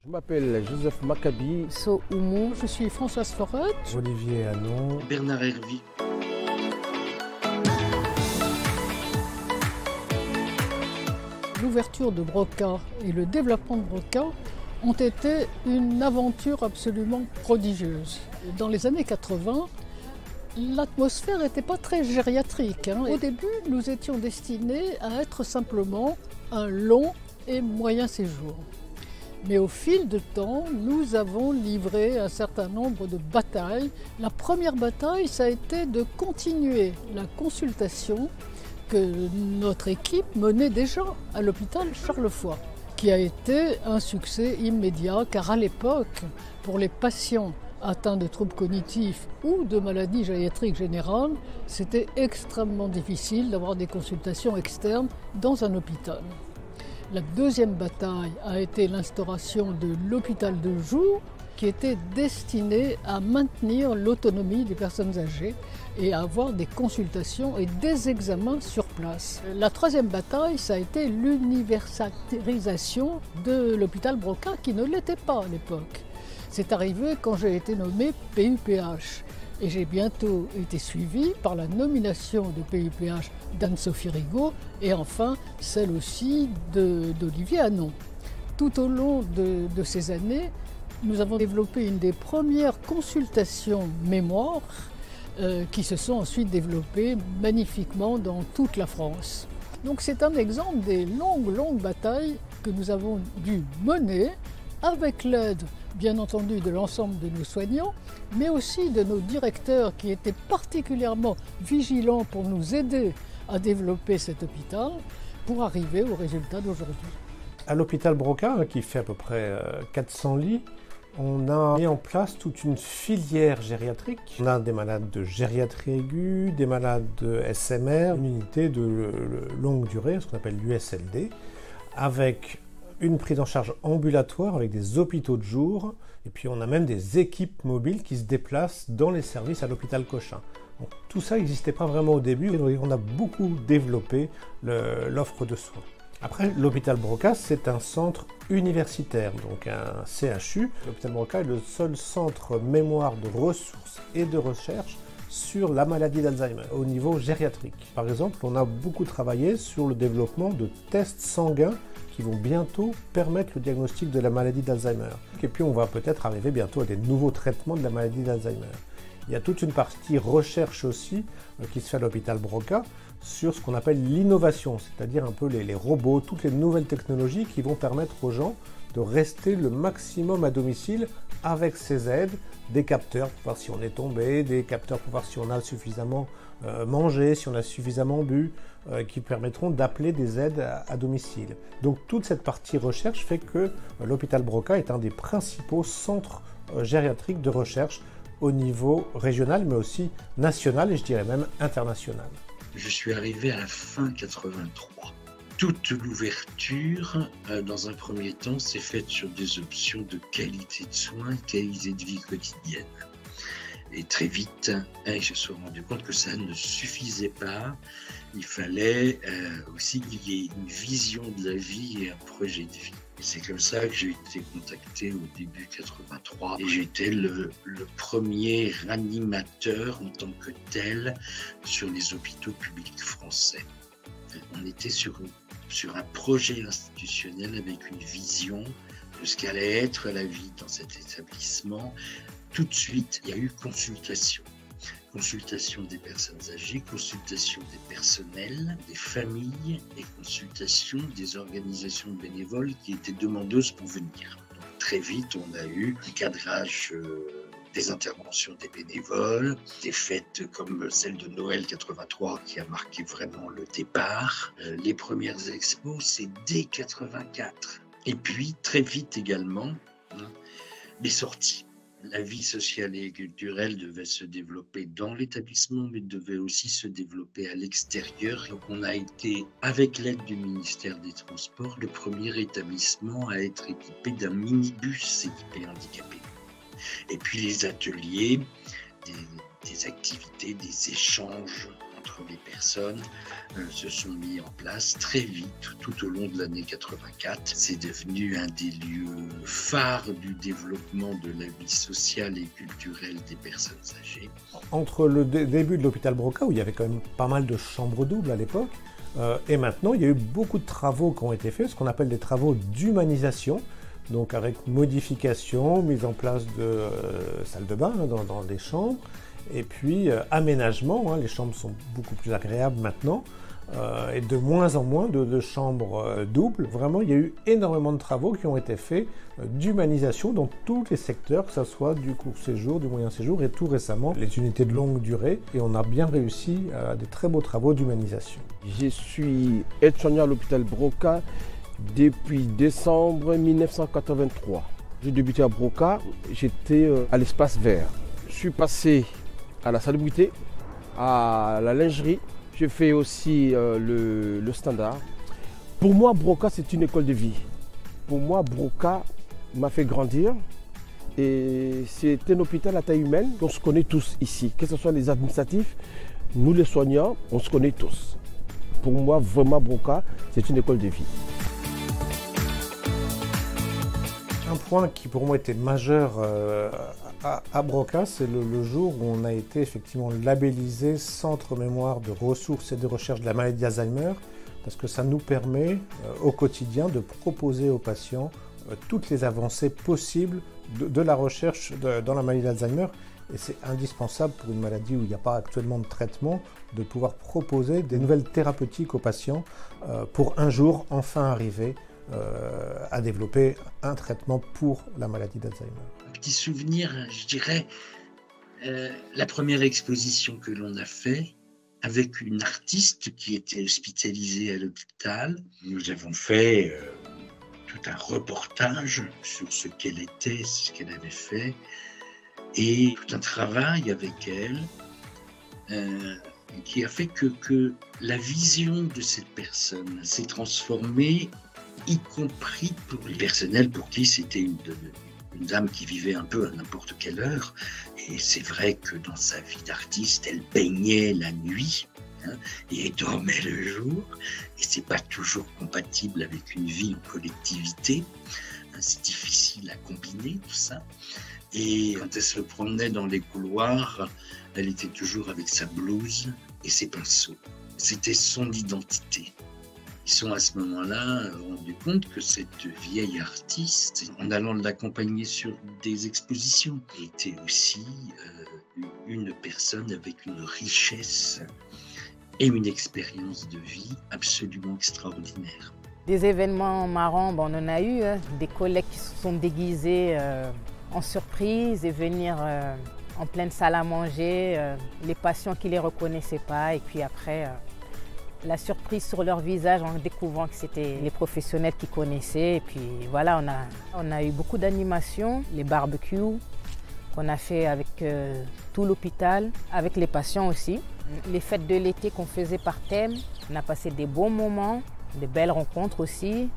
Je m'appelle Joseph Maccabi. So Oumou, je suis Françoise Forret. Olivier Hanon. Bernard Hervy. L'ouverture de Broca et le développement de Broca ont été une aventure absolument prodigieuse. Dans les années 80, l'atmosphère n'était pas très gériatrique. Au début, nous étions destinés à être simplement un long et moyen séjour. Mais au fil du temps, nous avons livré un certain nombre de batailles. La première bataille, ça a été de continuer la consultation que notre équipe menait déjà à l'hôpital Charlefoix, qui a été un succès immédiat, car à l'époque, pour les patients atteints de troubles cognitifs ou de maladies gériatriques générales, c'était extrêmement difficile d'avoir des consultations externes dans un hôpital. La deuxième bataille a été l'instauration de l'hôpital de jour, qui était destiné à maintenir l'autonomie des personnes âgées et à avoir des consultations et des examens sur place. La troisième bataille, ça a été l'universalisation de l'hôpital Broca, qui ne l'était pas à l'époque. C'est arrivé quand j'ai été nommé PUPH. Et j'ai bientôt été suivi par la nomination de PUPH d'Anne-Sophie Rigaud et enfin celle aussi d'Olivier Hanon. Tout au long de ces années, nous avons développé une des premières consultations mémoire qui se sont ensuite développées magnifiquement dans toute la France. Donc c'est un exemple des longues batailles que nous avons dû mener avec l'aide, bien entendu, de l'ensemble de nos soignants, mais aussi de nos directeurs qui étaient particulièrement vigilants pour nous aider à développer cet hôpital pour arriver au résultat d'aujourd'hui. À l'hôpital Broca, qui fait à peu près 400 lits, on a mis en place toute une filière gériatrique. On a des malades de gériatrie aiguë, des malades de SMR, une unité de longue durée, ce qu'on appelle l'USLD, avec une prise en charge ambulatoire avec des hôpitaux de jour, et puis on a même des équipes mobiles qui se déplacent dans les services à l'hôpital Cochin. Donc, tout ça n'existait pas vraiment au début, et on a beaucoup développé l'offre de soins. Après, l'hôpital Broca, c'est un centre universitaire, donc un CHU. L'hôpital Broca est le seul centre mémoire de ressources et de recherche sur la maladie d'Alzheimer au niveau gériatrique. Par exemple, on a beaucoup travaillé sur le développement de tests sanguins qui vont bientôt permettre le diagnostic de la maladie d'Alzheimer. Et puis on va peut-être arriver bientôt à des nouveaux traitements de la maladie d'Alzheimer. Il y a toute une partie recherche aussi qui se fait à l'hôpital Broca sur ce qu'on appelle l'innovation, c'est-à-dire un peu les robots, toutes les nouvelles technologies qui vont permettre aux gens de rester le maximum à domicile avec ces aides, des capteurs pour voir si on est tombé, des capteurs pour voir si on a suffisamment mangé, si on a suffisamment bu, qui permettront d'appeler des aides à domicile. Donc toute cette partie recherche fait que l'hôpital Broca est un des principaux centres gériatriques de recherche au niveau régional, mais aussi national et je dirais même international. Je suis arrivé à la fin 83. Toute l'ouverture, dans un premier temps, s'est faite sur des options de qualité de soins, qualité de vie quotidienne. Et très vite, je me suis rendu compte que ça ne suffisait pas. Il fallait aussi qu'il y ait une vision de la vie et un projet de vie. Et c'est comme ça que j'ai été contacté au début 83. Et j'étais le premier animateur en tant que tel sur les hôpitaux publics français. On était sur un projet institutionnel avec une vision de ce qu'allait être la vie dans cet établissement. Tout de suite, il y a eu consultation. Consultation des personnes âgées, consultation des personnels, des familles et consultation des organisations bénévoles qui étaient demandeuses pour venir. Donc, très vite, on a eu un cadrage des interventions des bénévoles, des fêtes comme celle de Noël 83 qui a marqué vraiment le départ. Les premières expos, c'est dès 84. Et puis, très vite également, les sorties. La vie sociale et culturelle devait se développer dans l'établissement, mais devait aussi se développer à l'extérieur. Donc on a été, avec l'aide du ministère des Transports, le premier établissement à être équipé d'un minibus équipé handicapé. Et puis les ateliers, des activités, des échanges entre 80 personnes se sont mis en place très vite, tout au long de l'année 84. C'est devenu un des lieux phares du développement de la vie sociale et culturelle des personnes âgées. Entre le début de l'hôpital Broca, où il y avait quand même pas mal de chambres doubles à l'époque, et maintenant, il y a eu beaucoup de travaux qui ont été faits, ce qu'on appelle des travaux d'humanisation, donc avec modification, mise en place de salles de bain dans les chambres, et puis aménagement, les chambres sont beaucoup plus agréables maintenant, et de moins en moins de chambres doubles. Vraiment, il y a eu énormément de travaux qui ont été faits d'humanisation dans tous les secteurs, que ce soit du court séjour, du moyen séjour et tout récemment les unités de longue durée. Et on a bien réussi à des très beaux travaux d'humanisation. Je suis aide-soignant à l'hôpital Broca depuis décembre 1983. J'ai débuté à Broca, j'étais à l'espace vert. Je suis passé à la salubrité, à la lingerie. Je fais aussi le standard. Pour moi, Broca, c'est une école de vie. Pour moi, Broca m'a fait grandir. Et c'est un hôpital à taille humaine qu'on se connaît tous ici. Que ce soit les administratifs, nous les soignants, on se connaît tous. Pour moi, vraiment, Broca, c'est une école de vie. Un point qui pour moi était majeur à Broca, c'est le jour où on a été effectivement labellisé Centre mémoire de ressources et de recherche de la maladie d'Alzheimer, parce que ça nous permet au quotidien de proposer aux patients toutes les avancées possibles de la recherche dans la maladie d'Alzheimer. Et c'est indispensable pour une maladie où il n'y a pas actuellement de traitement, de pouvoir proposer des nouvelles thérapeutiques aux patients pour un jour enfin arriver à développer un traitement pour la maladie d'Alzheimer. Un petit souvenir, je dirais, la première exposition que l'on a fait avec une artiste qui était hospitalisée à l'hôpital. Nous avons fait tout un reportage sur ce qu'elle était, ce qu'elle avait fait, et tout un travail avec elle qui a fait que la vision de cette personne s'est transformée, y compris pour le personnel pour qui c'était une dame qui vivait un peu à n'importe quelle heure. Et c'est vrai que dans sa vie d'artiste, elle baignait la nuit et elle dormait le jour. Et c'est pas toujours compatible avec une vie en collectivité. C'est difficile à combiner tout ça. Et quand elle se promenait dans les couloirs, elle était toujours avec sa blouse et ses pinceaux. C'était son identité. Ils sont à ce moment-là rendus compte que cette vieille artiste, en allant l'accompagner sur des expositions, était aussi une personne avec une richesse et une expérience de vie absolument extraordinaire. Des événements marrants, on en a eu, des collègues qui se sont déguisés en surprise et venir en pleine salle à manger, les patients qui ne les reconnaissaient pas et puis après la surprise sur leur visage en découvrant que c'était les professionnels qui connaissaient. Et puis voilà, on a eu beaucoup d'animations, les barbecues qu'on a fait avec tout l'hôpital, avec les patients aussi. Les fêtes de l'été qu'on faisait par thème, on a passé des bons moments, des belles rencontres aussi.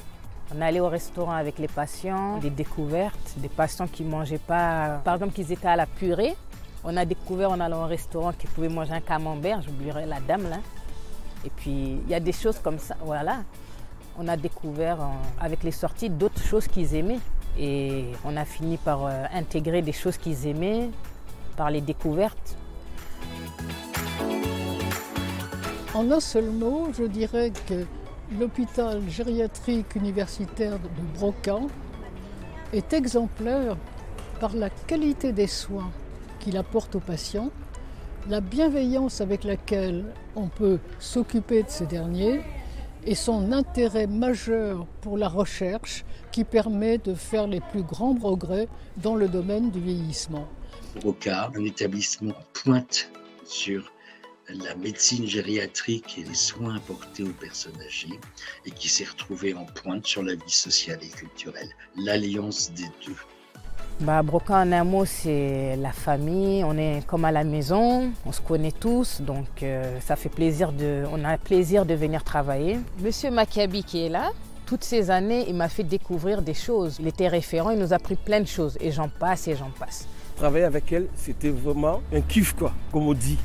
On allait au restaurant avec les patients, des découvertes, des patients qui ne mangeaient pas, par exemple qu'ils étaient à la purée. On a découvert en allant au restaurant qu'ils pouvaient manger un camembert, j'oublierai la dame là. Et puis il y a des choses comme ça, voilà. On a découvert avec les sorties d'autres choses qu'ils aimaient. Et on a fini par intégrer des choses qu'ils aimaient par les découvertes. En un seul mot, je dirais que l'hôpital gériatrique universitaire de Broca est exemplaire par la qualité des soins qu'il apporte aux patients, la bienveillance avec laquelle on peut s'occuper de ces derniers et son intérêt majeur pour la recherche qui permet de faire les plus grands progrès dans le domaine du vieillissement. Broca, un établissement en pointe sur la médecine gériatrique et les soins apportés aux personnes âgées et qui s'est retrouvé en pointe sur la vie sociale et culturelle. L'alliance des deux. Broca, en un mot, c'est la famille, on est comme à la maison, on se connaît tous, donc ça fait plaisir on a plaisir de venir travailler. Monsieur Maccabi qui est là, toutes ces années, il m'a fait découvrir des choses. Il était référent, il nous a appris plein de choses, et j'en passe et j'en passe. Travailler avec elle, c'était vraiment un kiff, quoi, comme on dit.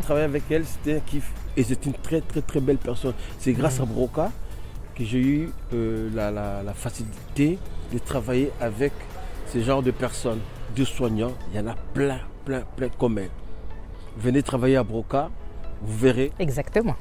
Travailler avec elle, c'était un kiff. Et c'est une très très très belle personne. C'est grâce à Broca que j'ai eu la facilité de travailler avec ce genre de personnes, de soignants. Il y en a plein comme elle. Venez travailler à Broca, vous verrez. Exactement.